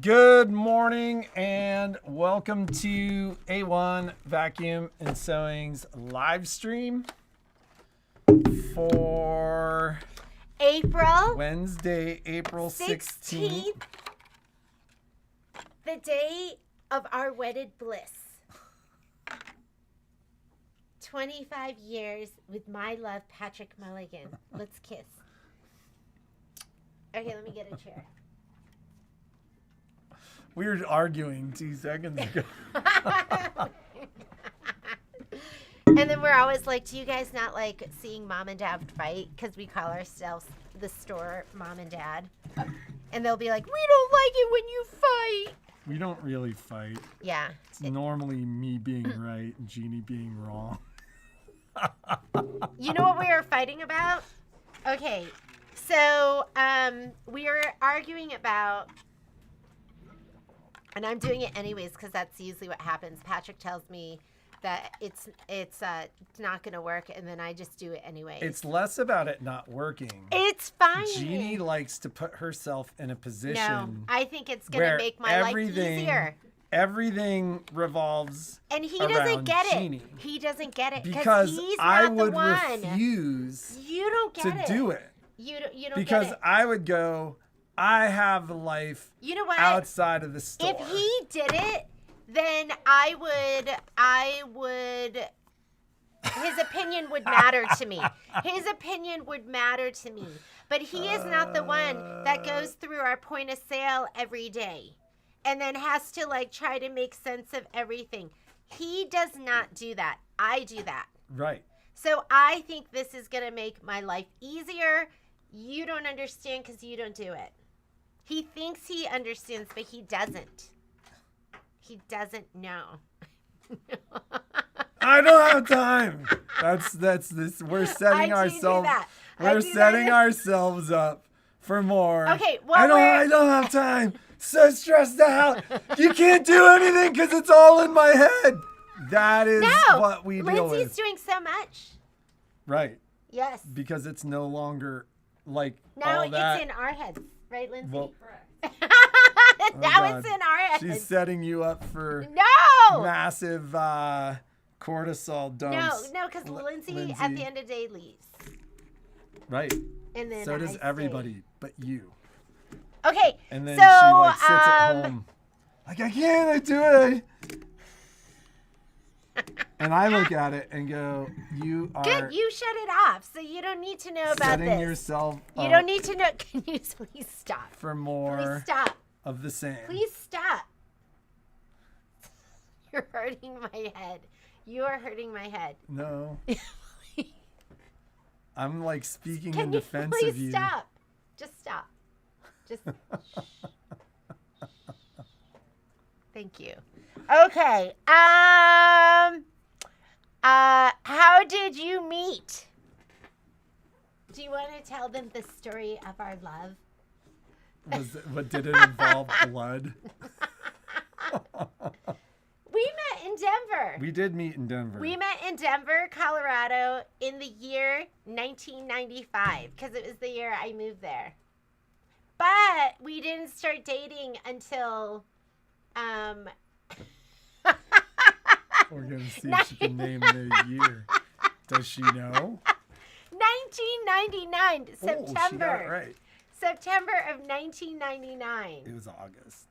Good morning and welcome to A-1 Vacuum and Sewing's live stream for Wednesday, April 16th. The day of our wedded bliss. 25 years with my love, Patrick Mulligan. Let's kiss. Okay, let me get a chair. We were arguing 2 seconds ago. And then we're always like, do you guys not like seeing mom and dad fight? Because we call ourselves the store mom and dad. And they'll be like, we don't like it when you fight. We don't really fight. Yeah. It's normally me being right and Jeannie being wrong. You know what we were fighting about? Okay, so we were arguing about, and I'm doing it anyways because that's usually what happens. Patrick tells me that it's not going to work, and then I just do it anyway. It's less about it not working. It's fine. Jeannie likes to put herself in a position. No, I think it's going to make my life easier. Everything revolves and he around doesn't get Jeannie. it. He doesn't get it because he's not I would the one. refuse you don't get to it. do it. You don't because get it. I would go, I have a life outside of the store. If he did it, then I would his opinion would matter to me. His opinion would matter to me. But he is not the one that goes through our point of sale every day and then has to like try to make sense of everything. He does not do that. I do that. Right. So I think this is going to make my life easier. You don't understand because you don't do it. He thinks he understands, but he doesn't. He doesn't know. I don't have time. That's this. We're setting ourselves up for more. Okay, well, I don't have time. So stressed out. You can't do anything because it's all in my head. That is what we deal with. Lindsay's doing so much. Right. Yes. Because it's no longer like now all that. It's in our heads, right, Lindsay? Well, now it's in our heads. She's setting you up for massive cortisol dumps. No, because Lindsay at the end of the day leaves. Right. And then so does everybody but you. Okay. And then she like sits at home. Like, I can't do it. And I look at it and go, you are good. You shut it off, so you don't need to know about setting this. Yourself you don't need to know. Can you please stop? For more please stop. Of the same. Please stop. You're hurting my head. You are hurting my head. No. I'm like speaking in defense of you. Please stop. Just stop. Just Thank you. Okay. How did you meet? Do you want to tell them the story of our love? Did it involve blood? We met in Denver. We did meet in Denver. We met in Denver, Colorado in the year 1995 because it was the year I moved there. But we didn't start dating until we're going to see if she can name the year. Does she know? 1999, September. She got it right. September of 1999. It was August.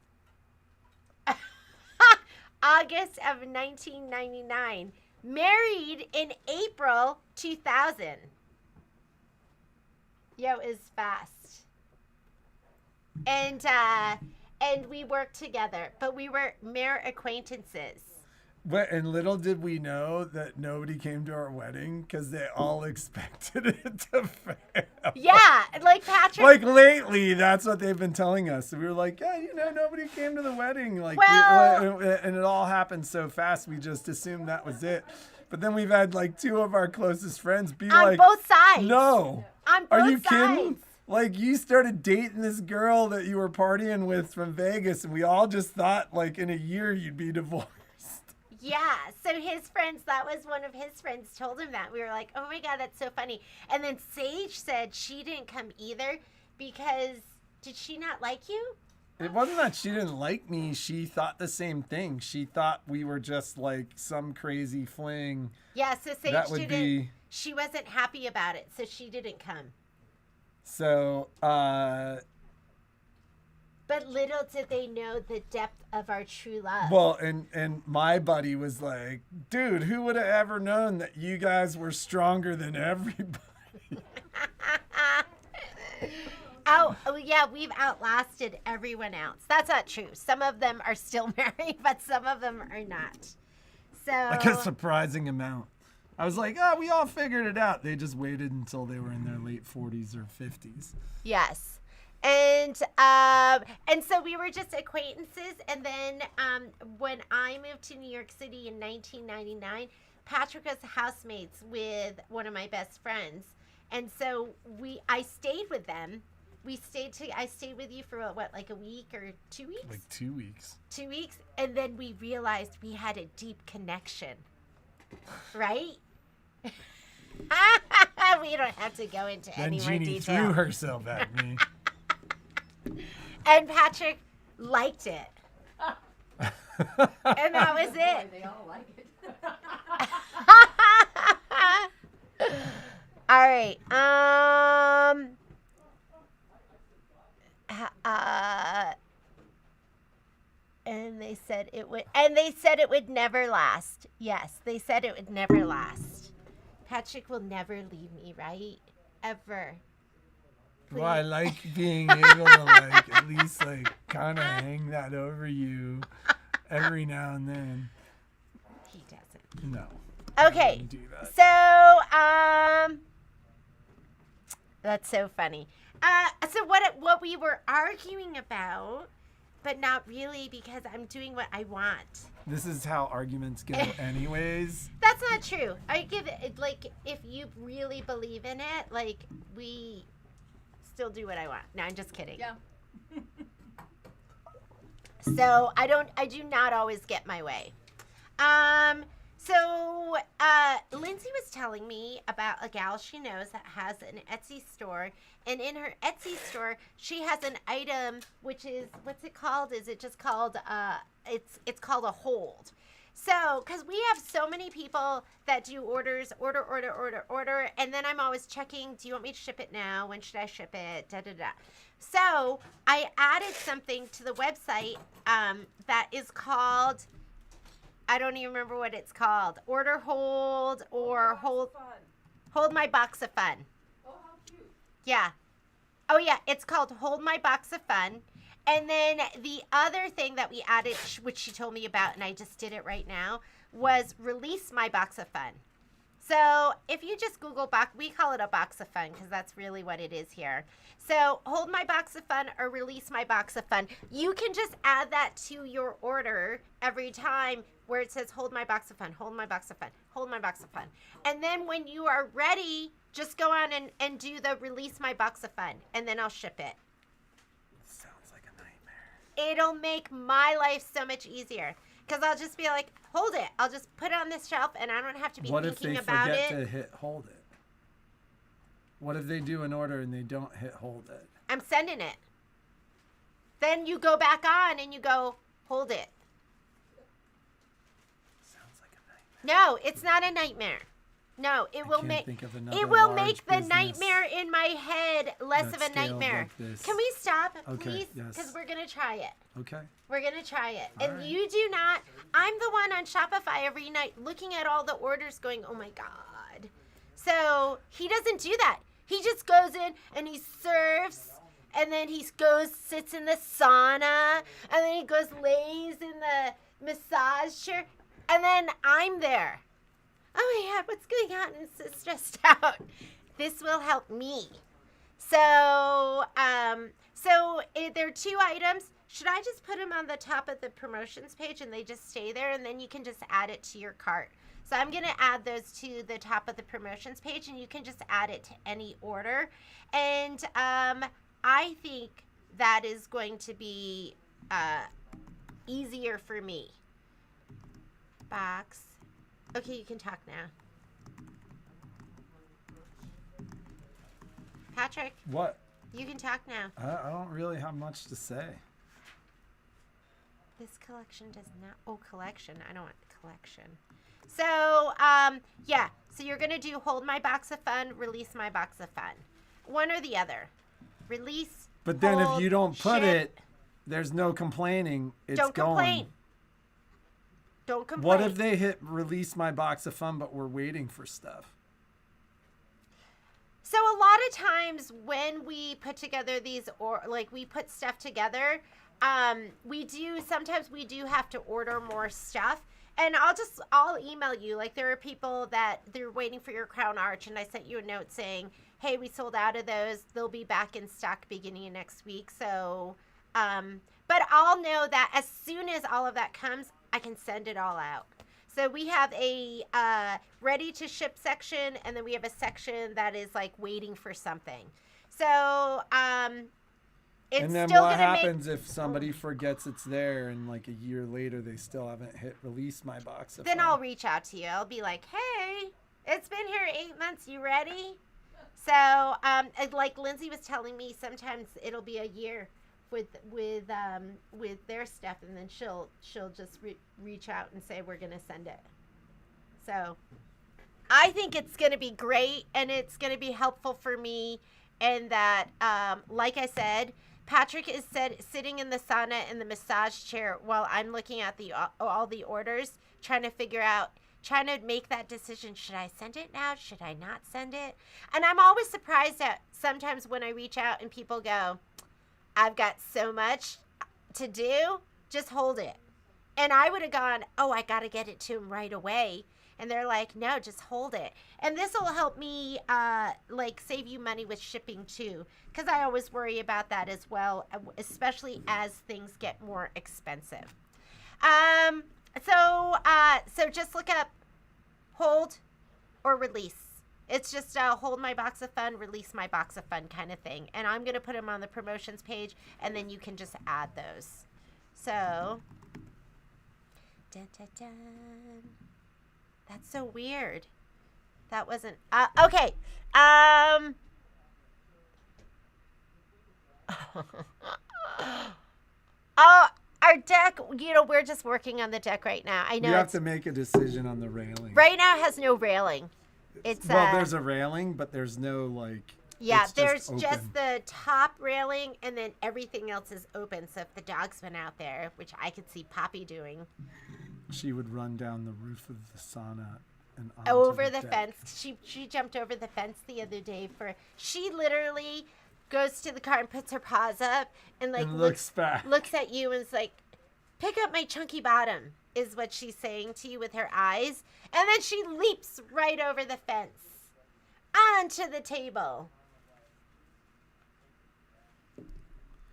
August of 1999. Married in April 2000. Yeah, it was fast. And we worked together, but we were mere acquaintances. And little did we know that nobody came to our wedding because they all expected it to fail. Yeah, like Patrick. Like lately, that's what they've been telling us. We were like, yeah, nobody came to the wedding. Like, and it all happened so fast, we just assumed that was it. But then we've had like 2 of our closest friends be on both sides. No. On both Are you sides. kidding? Like, you started dating this girl that you were partying with from Vegas, and we all just thought, like, in a year you'd be divorced. Yeah, so his friends, that was one of his friends told him that. We were like, oh my God, that's so funny. And then Sage said she didn't come either because, did she not like you? It wasn't that she didn't like me. She thought the same thing. She thought we were just like some crazy fling. Yeah, so Sage That would be. She wasn't happy about it, so she didn't come. So, But little did they know the depth of our true love. well, and my buddy was like, dude, who would have ever known that you guys were stronger than everybody? Oh, yeah, we've outlasted everyone else. That's not true. Some of them are still married, but some of them are not. So Like a surprising amount. I was like, oh, we all figured it out. They just waited until they were in their late 40s or 50s. yes. And so we were just acquaintances. And then when I moved to New York City in 1999, Patrick was housemates with one of my best friends. And so I stayed with them. I stayed with you for what, like a week or 2 weeks? Like 2 weeks. 2 weeks. And then we realized we had a deep connection. Right? We don't have to go into Then any more Jeannie detail. threw herself at me. And Patrick liked it. And that was it. They all like it. All right. And they said it would. And they said it would never last. Yes, they said it would never last. Patrick will never leave me, right? Ever. Well, I like being able to like at least like kind of hang that over you every now and then. He doesn't. No. Okay. Don't do that. So, that's so funny. So what we were arguing about, but not really because I'm doing what I want. This is how arguments go anyways. That's not true. I give it, like, if you really believe in it, like, we still do what I want. No, I'm just kidding. Yeah. So I do not always get my way. So Lindsay was telling me about a gal she knows that has an Etsy store, and in her Etsy store, she has an item which is, what's it called? Is it just called it's called a hold. So, because we have so many people that do orders, order, and then I'm always checking, do you want me to ship it now? When should I ship it? So, I added something to the website that is called, I don't even remember what it's called. Order hold or hold my box of fun. Oh, how cute. Yeah. Oh, yeah. It's called Hold My Box of Fun. And then the other thing that we added, which she told me about, and I just did it right now, was Release My Box of Fun. So if you just Google box, we call it a box of fun because that's really what it is here. So Hold My Box of Fun or Release My Box of Fun. You can just add that to your order every time where it says Hold My Box of Fun, Hold My Box of Fun, Hold My Box of Fun. And then when you are ready, just go on and do the Release My Box of Fun, and then I'll ship it. Sounds like a nightmare. It'll make my life so much easier. Because I'll just be like, hold it. I'll just put it on this shelf, and I don't have to be thinking about it. What if they forget to hit hold it? What if they do an order and they don't hit hold it? I'm sending it. Then you go back on and you go, hold it. Sounds like a nightmare. No, it's not a nightmare. No, it will make Think of another it will large make the business nightmare in my head less that of a scaled nightmare. like this. Can we stop, Okay, please? yes. Because we're gonna try it. Okay. We're going to try it. All And right. you do not. I'm the one on Shopify every night looking at all the orders going, oh my God. So he doesn't do that. He just goes in and he surfs. And then he goes, sits in the sauna. And then he goes, lays in the massage chair. And then I'm there. Oh my God, what's going on? I'm so stressed out. This will help me. So there are two items. Should I just put them on the top of the promotions page and they just stay there, and then you can just add it to your cart? So I'm going to add those to the top of the promotions page, and you can just add it to any order. And I think that is going to be easier for me. Box. Okay, you can talk now. Patrick, What? you can talk now. I don't really have much to say. This collection does not. Oh, collection. I don't want collection. So, yeah. So you're going to do hold my box of fun, release my box of fun. One or the other. Release. But then hold, if you don't put ship. it, there's no complaining. It's Don't going. complain. Don't complain. What if they hit release my box of fun, but we're waiting for stuff? So a lot of times when we put together these, or like we put stuff together, sometimes we do have to order more stuff. And I'll email you. Like there are people that they're waiting for your crown arch, and I sent you a note saying, hey, we sold out of those. They'll be back in stock beginning of next week. So, but I'll know that as soon as all of that comes, I can send it all out. So we have a ready to ship section, and then we have a section that is like waiting for something. So it's and then still what gonna happens if somebody forgets it's there and like a year later they still haven't hit release my box of then fun? I'll reach out to you. I'll be like, hey, it's been here 8 months. You ready? So like Lindsay was telling me, sometimes it'll be a year with their stuff, and then she'll just reach out and say we're gonna send it. So I think it's gonna be great, and it's gonna be helpful for me, and that like I said, Patrick is sitting in the sauna in the massage chair while I'm looking at all the orders, trying to make that decision. Should I send it now? Should I not send it? And I'm always surprised at sometimes when I reach out and people go, I've got so much to do, just hold it. And I would have gone, oh, I got to get it to him right away. And they're like, no, just hold it. And this will help me like save you money with shipping too, because I always worry about that as well, especially as things get more expensive. So just look up hold or release. It's just hold my box of fun, release my box of fun kind of thing. And I'm going to put them on the promotions page, and then you can just add those. So, dun, dun, dun. That's so weird. That wasn't, okay. Oh, our deck, we're just working on the deck right now. I know you have to make a decision on the railing. Right now it has no railing. It's there's a railing, but there's no like. Yeah, it's there's open. just the top railing, and then everything else is open. So if the dogs went out there, which I could see Poppy doing, she would run down the roof of the sauna and onto over the deck. fence. She jumped over the fence the other day. She literally goes to the car and puts her paws up and like looks back, looks at you and is like, "Pick up my chunky bottom," is what she's saying to you with her eyes, and then she leaps right over the fence onto the table.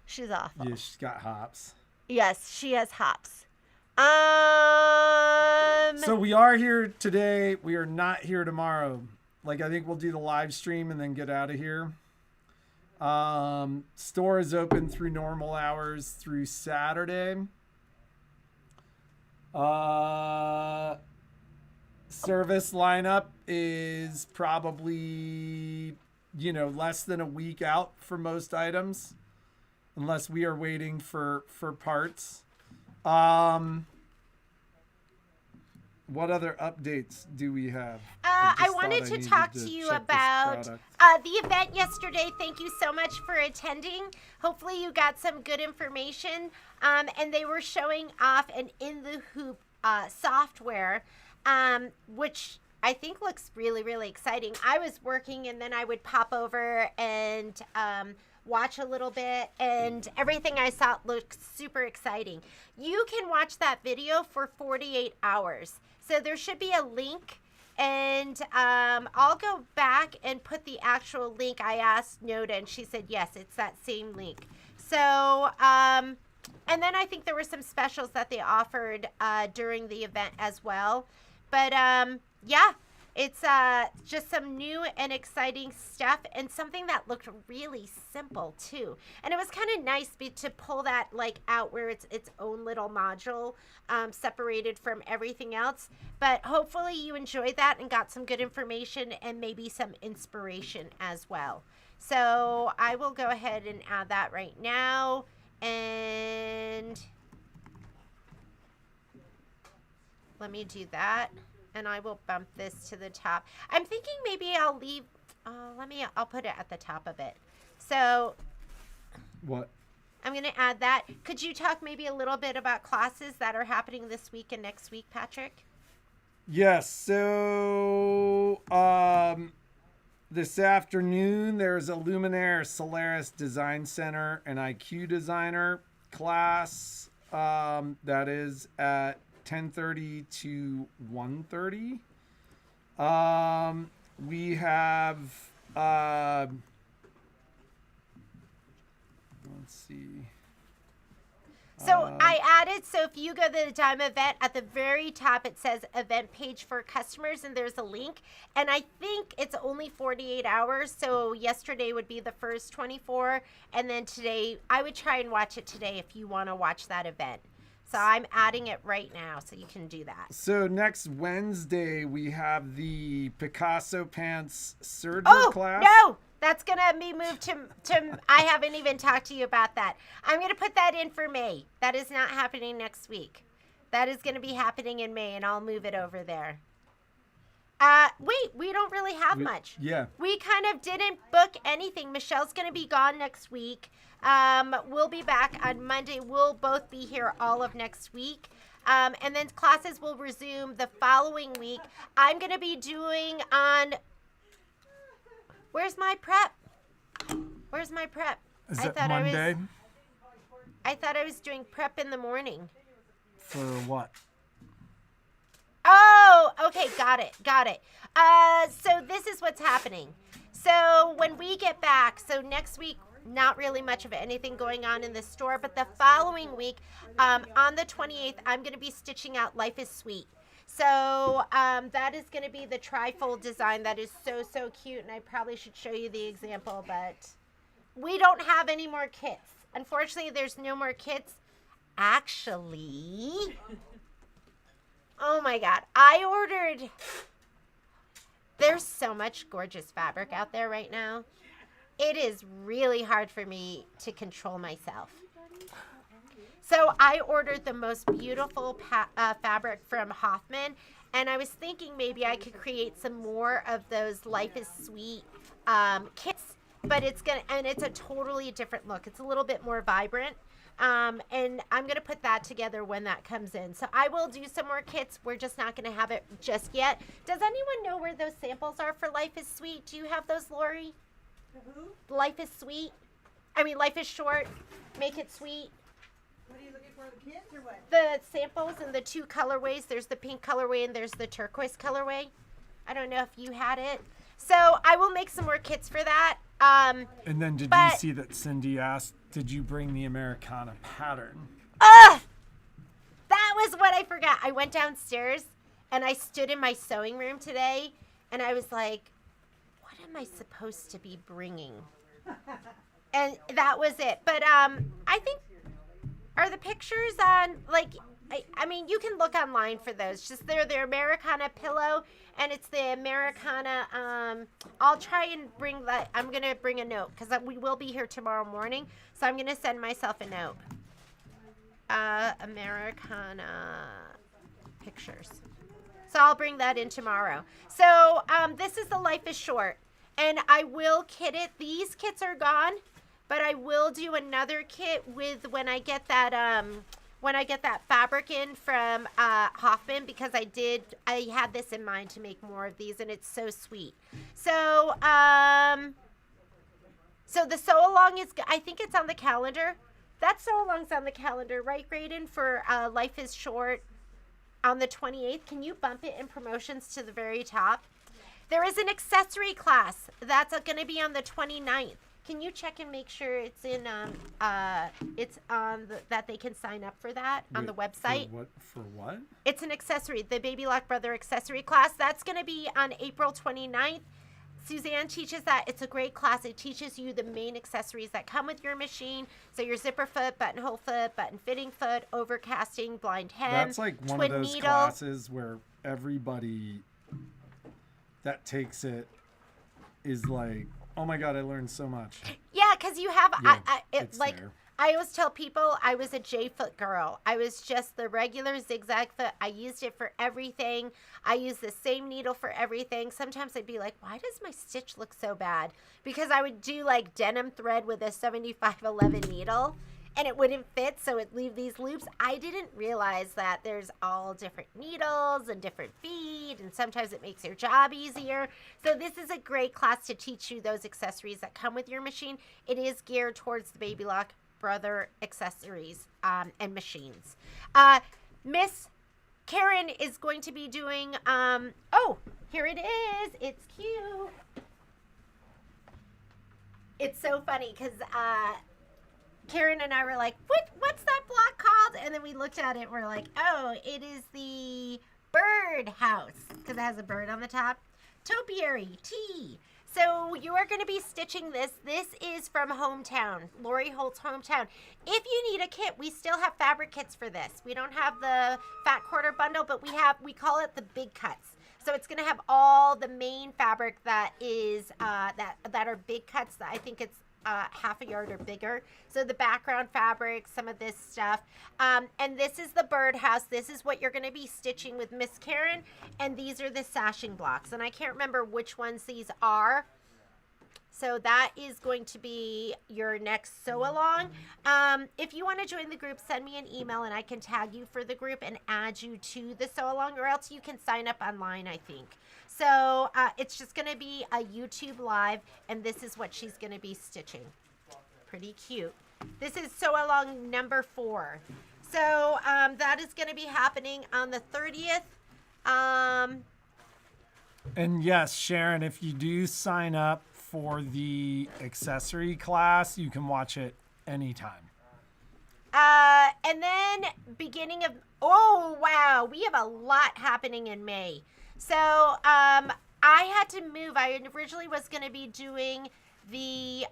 She's awful. Yeah, she's got hops. Yes, she has hops. So we are here today. We are not here tomorrow. Like, I think we'll do the live stream and then get out of here. Store is open through normal hours through Saturday. Service lineup is probably, less than a week out for most items, unless we are waiting for parts. What other updates do we have? I wanted to talk to you about the event yesterday. Thank you so much for attending. Hopefully you got some good information. And they were showing off an In the Hoop software, which I think looks really, really exciting. I was working, and then I would pop over and watch a little bit, and everything I saw looked super exciting. You can watch that video for 48 hours. So there should be a link, and I'll go back and put the actual link. I asked Noda, and she said, yes, it's that same link. So, and then I think there were some specials that they offered during the event as well. But, yeah. It's just some new and exciting stuff, and something that looked really simple too. And it was kind of nice to pull that out where it's its own little module, separated from everything else. But hopefully you enjoyed that and got some good information and maybe some inspiration as well. So I will go ahead and add that right now. And let me do that. And I will bump this to the top. I'm thinking maybe I'll leave, I'll put it at the top of it. So. What? I'm going to add that. Could you talk maybe a little bit about classes that are happening this week and next week, Patrick? Yes. So, this afternoon, there's a Luminaire Solaris Design Center and IQ Designer class that is at 10:30 to 1:30. We have, let's see. So I added, so if you go to the Dime event, at the very top it says event page for customers, and there's a link. And I think it's only 48 hours. So yesterday would be the first 24. And then today, I would try and watch it today if you want to watch that event. So I'm adding it right now so you can do that. So next Wednesday, we have the Picasso Pants Serger class. No! That's going to be moved to, I haven't even talked to you about that. I'm going to put that in for May. That is not happening next week. That is going to be happening in May, and I'll move it over there. Wait, we don't really have much. Yeah. We kind of didn't book anything. Michelle's going to be gone next week. We'll be back on Monday. We'll both be here all of next week. And then classes will resume the following week. I'm going to be doing on... Where's my prep? Where's my prep? Is it Monday? I thought I was doing prep in the morning. For what? Oh, okay, got it. So this is what's happening. So when we get back, so next week, not really much of anything going on in the store, but the following week, on the 28th, I'm going to be stitching out Life is Sweet. So that is going to be the trifold design that is so, so cute, and I probably should show you the example, but we don't have any more kits. Unfortunately, there's no more kits. Actually, oh my God, I ordered, there's so much gorgeous fabric out there right now. It is really hard for me to control myself. So I ordered the most beautiful fabric from Hoffman, and I was thinking maybe I could create some more of those Life is Sweet kits, but it's a totally different look. It's a little bit more vibrant, and I'm gonna put that together when that comes in. So I will do some more kits. We're just not gonna have it just yet. Does anyone know where those samples are for Life is Sweet? Do you have those, Lori? Who? Life is Sweet. I mean, Life is Short. Make it sweet. What are you looking for, the kids or what? The samples in the two colorways. There's the pink colorway and there's the turquoise colorway. I don't know if you had it. So I will make some more kits for that. And then did you see that Cindy asked, did you bring the Americana pattern? That was what I forgot. I went downstairs and I stood in my sewing room today and I was like, what am I supposed to be bringing? And that was it. But I think, are the pictures on, like, I mean, you can look online for those. Just they're the Americana pillow, and it's the Americana, I'll try and bring that. I'm going to bring a note, because we will be here tomorrow morning, so I'm going to send myself a note. Americana pictures. So I'll bring that in tomorrow. So this is the Life is Short, and I will kit it. These kits are gone. But I will do another kit with when I get that fabric in from Hoffman, because I had this in mind to make more of these, and it's so sweet. So so the sew along is, I think it's on the calendar. That sew along's on the calendar, right, Graydon, for Life is Short on the 28th. Can you bump it in promotions to the very top? There is an accessory class that's going to be on the 29th. Can you check and make sure it's in that they can sign up for that on the website? For what? It's an accessory, the Baby Lock Brother accessory class. That's going to be on April 29th. Suzanne teaches that. It's a great class. It teaches you the main accessories that come with your machine. So your zipper foot, buttonhole foot, button fitting foot, overcasting, blind hem, That's like one of those needle classes where everybody that takes it is like, oh my God, I learned so much. Yeah, because you have, Yeah, it's there. I always tell people I was a J-foot girl. I was just the regular zigzag foot. I used it for everything. I used the same needle for everything. Sometimes I'd be like, why does my stitch look so bad? Because I would do like denim thread with a 7511 needle and it wouldn't fit, so it'd leave these loops. I didn't realize that there's all different needles and different feet, and sometimes it makes your job easier. So this is a great class to teach you those accessories that come with your machine. It is geared towards the Baby Lock Brother accessories and machines. Miss Karen is going to be doing, oh, here it is. It's cute. It's so funny because Karen and I were like, what's that block called? And then we looked at it and we're like, oh, it is the bird house because it has a bird on the top. Topiary T. So you are going to be stitching this. This is from Hometown, Lori Holt's Hometown. If you need a kit, we still have fabric kits for this. We don't have the fat quarter bundle, but we call it the big cuts. So it's going to have all the main fabric that is that are big cuts. I think it's half a yard or bigger. So the background fabric, some of this stuff. And this is the birdhouse. This is what you're going to be stitching with Miss Karen. And these are the sashing blocks. And I can't remember which ones these are. So that is going to be your next sew along. If you want to join the group, send me an email and I can tag you for the group and add you to the sew along, or else you can sign up online, I think. So it's just going to be a YouTube live, and this is what she's going to be stitching. Pretty cute. This is sew along number 4. So that is going to be happening on the 30th. And yes, Sharon, if you do sign up for the accessory class, you can watch it anytime. And then beginning of, oh, wow, we have a lot happening in May. So I had to move. I originally was going to be doing the,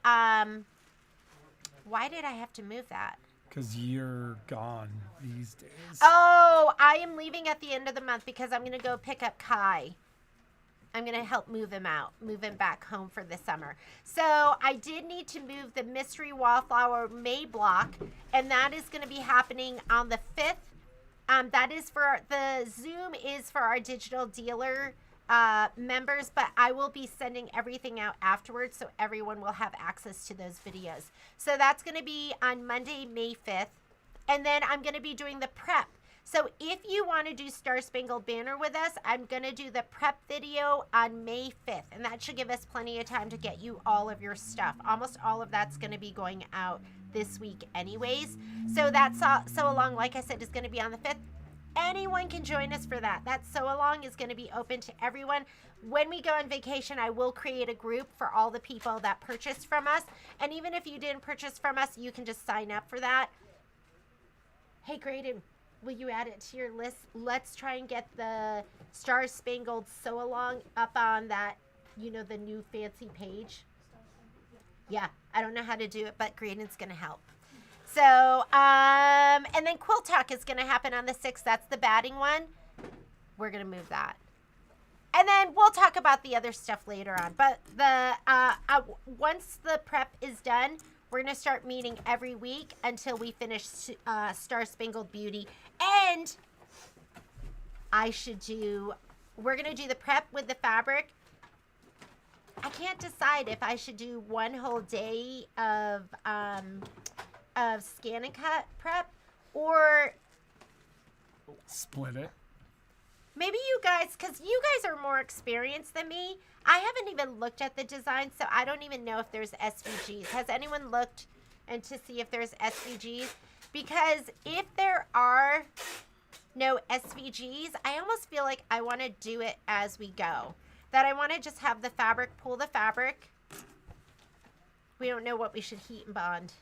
why did I have to move that? Because you're gone these days. Oh, I am leaving at the end of the month because I'm going to go pick up Kai. I'm going to help move him back home for the summer. So I did need to move the Mystery Wallflower May block, and that is going to be happening on the 5th. That is for, the Zoom is for our digital dealer members, but I will be sending everything out afterwards so everyone will have access to those videos. So that's going to be on Monday, May 5th. And then I'm going to be doing the prep. So if you want to do Star Spangled Banner with us, I'm going to do the prep video on May 5th. And that should give us plenty of time to get you all of your stuff. Almost all of that's going to be going out this week anyways. So that sew along, like I said, is going to be on the 5th. Anyone can join us for that. That sew along is going to be open to everyone. When we go on vacation, I will create a group for all the people that purchased from us. And even if you didn't purchase from us, you can just sign up for that. Hey, Graydon, will you add it to your list? Let's try and get the Star Spangled Sew Along up on that, you know, the new fancy page. Yeah, I don't know how to do it, but Graydon's going to help. So, and then Quilt Talk is going to happen on the 6th. That's the batting one. We're going to move that. And then we'll talk about the other stuff later on. But the once the prep is done, we're going to start meeting every week until we finish Star Spangled Beauty. And we're going to do the prep with the fabric. I can't decide if I should do one whole day of scan and cut prep or split it. Maybe you guys, because you guys are more experienced than me. I haven't even looked at the design, so I don't even know if there's SVGs. Has anyone looked and to see if there's SVGs? Because if there are no SVGs, I almost feel like I want to do it as we go. That I want to just have the fabric, pull the fabric. We don't know what we should heat and bond.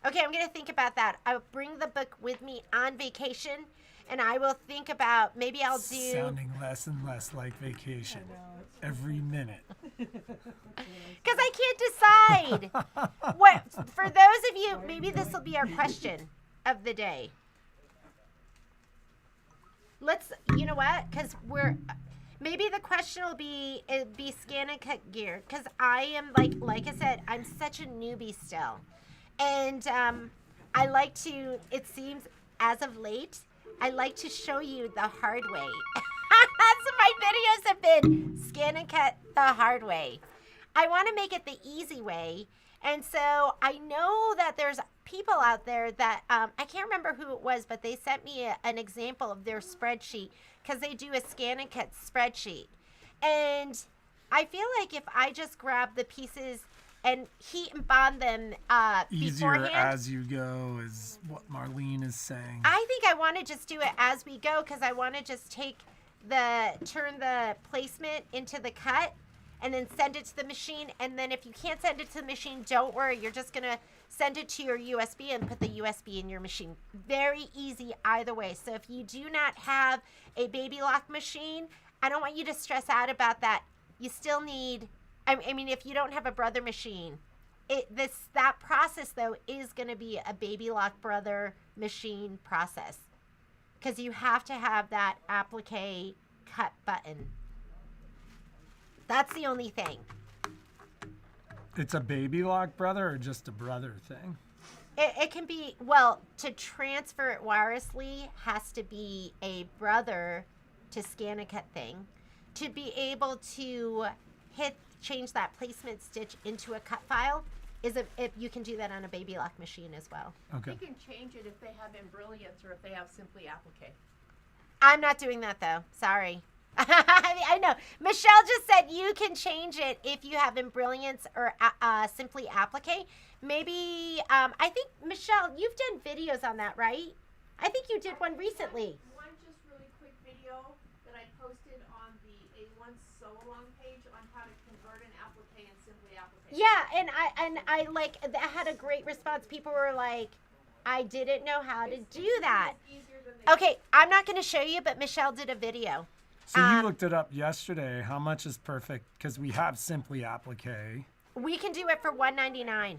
Okay, I'm going to think about that. I'll bring the book with me on vacation, and I will think about, maybe I'll do... Sounding less and less like vacation every minute. Because I can't decide. What, for those of you, maybe this will be our question of the day. Let's, you know what? Because Maybe the question will be scan and cut gear, because I am like I said, I'm such a newbie still, and I like to. It seems as of late, I like to show you the hard way. That's what my videos have been: scan and cut the hard way. I want to make it the easy way, and so I know that there's people out there that I can't remember who it was, but they sent me an example of their spreadsheet, because they do a scan and cut spreadsheet. And I feel like if I just grab the pieces and heat and bond them Easier beforehand, as you go is what Marlene is saying. I think I want to just do it as we go, because I want to just turn the placement into the cut and then send it to the machine. And then if you can't send it to the machine, don't worry. You're just going to send it to your USB and put the USB in your machine. Very easy either way. So if you do not have a baby lock machine, I don't want you to stress out about that. You still need, I mean, if you don't have a brother machine, that process though is going to be a baby lock brother machine process, because you have to have that applique cut button. That's the only thing. It's a baby lock brother or just a brother thing? It can be, well, to transfer it wirelessly has to be a brother to scan and cut thing. To be able to change that placement stitch into a cut file if you can do that on a baby lock machine as well. Okay. You can change it if they have Embrilliance or if they have Simply Applique. I'm not doing that though. Sorry. I know. Michelle just said you can change it if you have Embrilliance or Simply Applique. Maybe, I think, Michelle, you've done videos on that, right? I think you did one recently. One just really quick video that I posted on the A-1 sew-along page on how to convert an applique and Simply Applique. Yeah, and I like, that had a great response. People were like, I didn't know how to do that. Okay, I'm not going to show you, but Michelle did a video. So you looked it up yesterday. How much is perfect? Because we have Simply Applique. We can do it for $199.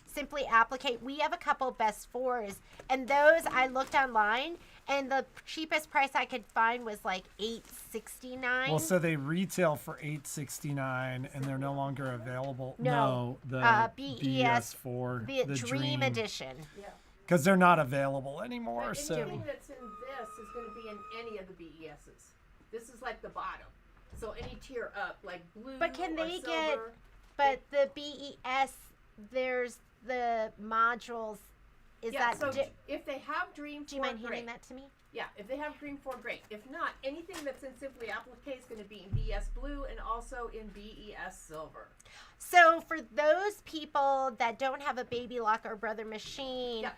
Simply Applique. We have a couple best fours, and those I looked online, and the cheapest price I could find was like $869. Well, so they retail for $869, and they're no longer available. No, the BES4, the Dream Edition. Yeah. Because they're not available anymore. But So anything that's in this is going to be in any of the BESs. This is like the bottom. So any tier up, like blue But can or they silver, get? But the BES, there's the modules. Is yeah, that? so if they have Dream 4, do you mind great. handing that to me? Yeah, if they have Dream 4, great. If not, anything that's in Simply Applique is going to be in BES Blue and also in BES Silver. So for those people that don't have a baby lock or brother machine, Yeah.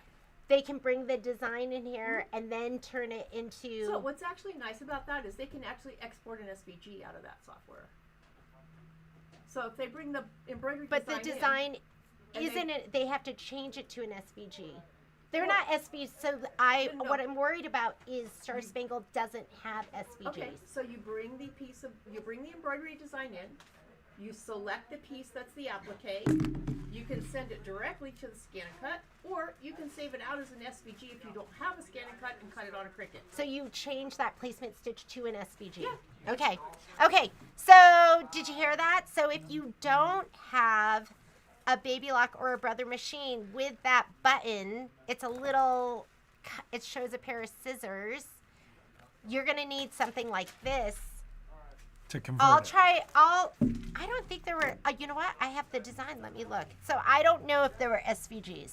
they can bring the design in here and then turn it into. So what's actually nice about that is they can actually export an SVG out of that software. So if they bring the embroidery but design the design and isn't it? They have to change it to an SVG. They're Well, not SVGs. So no. what I'm worried about is Star Spangled doesn't have SVGs. Okay, so you bring the embroidery design in, you select the piece that's the applique, you can send it directly to the scan and cut, or you can save it out as an SVG if you don't have a scan and cut and cut it on a Cricut. So you change that placement stitch to an SVG. Yeah. Okay. Okay. So did you hear that? So if you don't have a baby lock or a brother machine with that button, it shows a pair of scissors. You're going to need something like this. to convert I don't think there were, you know what? I have the design. Let me look. So I don't know if there were SVGs.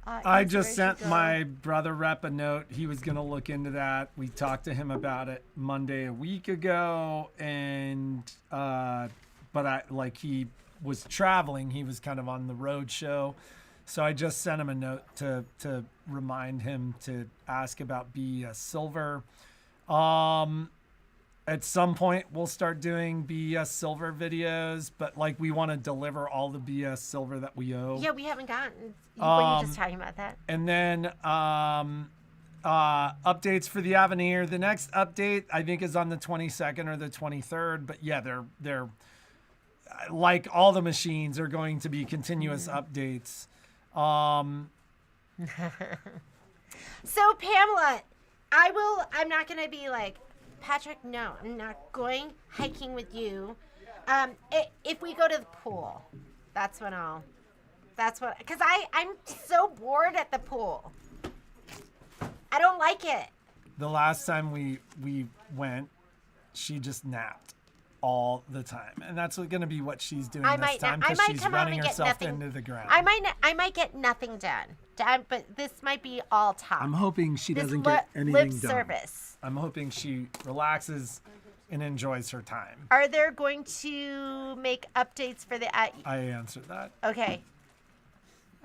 I just sent my brother rep a note. He was going to look into that. We talked to him about it Monday a week ago, and but he was traveling. He was kind of on the road show, so I just sent him a note to remind him to ask about BES Silver. At some point, we'll start doing BES Silver videos, but we want to deliver all the BES Silver that we owe. Yeah, we haven't gotten. Were you just talking about that? And then updates for the Avenir. The next update, I think, is on the 22nd or the 23rd. But yeah, they're like all the machines are going to be continuous updates. So Pamela, I'm not going to be like, Patrick, no, I'm not going hiking with you. If we go to the pool, that's what, because I'm so bored at the pool. I don't like it. The last time we went, she just napped all the time, and that's going to be what she's doing this time because she's running herself into the ground. I might get nothing done, but this might be all talk. I'm hoping she This doesn't get anything lip done. service. I'm hoping she relaxes and enjoys her time. Are there going to make updates for the? I answered that. Okay.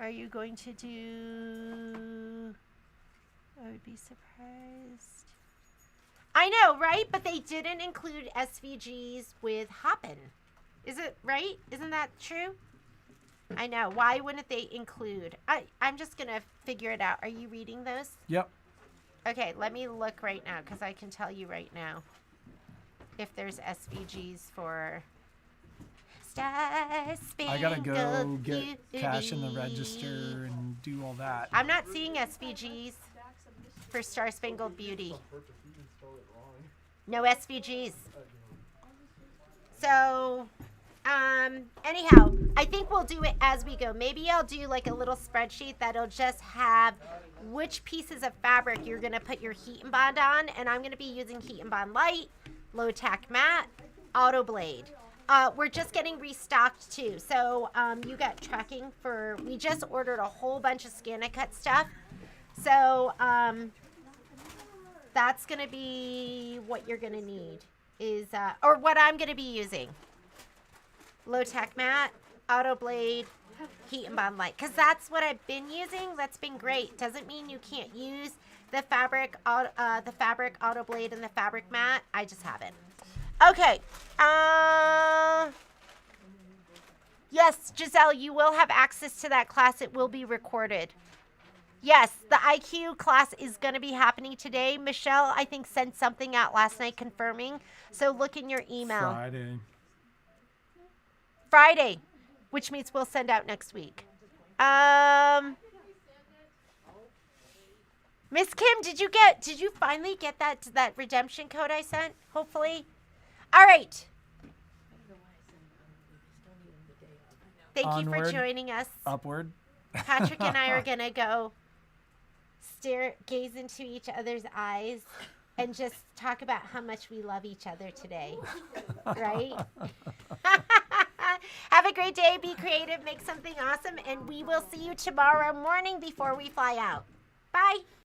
Are you going to do? I would be surprised. I know, right? But they didn't include SVGs with Hoppin'. Is it right? Isn't that true? I know. Why wouldn't they include? I'm just going to figure it out. Are you reading those? Yep. Okay, let me look right now because I can tell you right now if there's SVGs for Star Spangled I gotta go get Beauty. cash in the register and do all that. I'm not seeing SVGs for Star Spangled Beauty. No SVGs. So, anyhow, I think we'll do it as we go. Maybe I'll do like a little spreadsheet that'll just have which pieces of fabric you're going to put your heat and bond on. And I'm going to be using heat and bond light, low tack matte, auto blade. We're just getting restocked too. So, you got tracking for, we just ordered a whole bunch of ScanNCut stuff. So, that's going to be what you're going to need is, or what I'm going to be using. Low tack matte, auto blade, heat and bond light. Because that's what I've been using. That's been great. Doesn't mean you can't use the fabric auto blade and the fabric matte. I just haven't. Okay. Yes, Giselle, you will have access to that class. It will be recorded. Yes, the IQ class is going to be happening today. Michelle, I think, sent something out last night confirming. So look in your email. Friday, which means we'll send out next week. Miss Kim, did you finally get that redemption code I sent? Hopefully. All right. Thank you for joining us. Upward. Patrick and I are going to go gaze into each other's eyes and just talk about how much we love each other today. Right? Have a great day. Be creative. Make something awesome. And we will see you tomorrow morning before we fly out. Bye.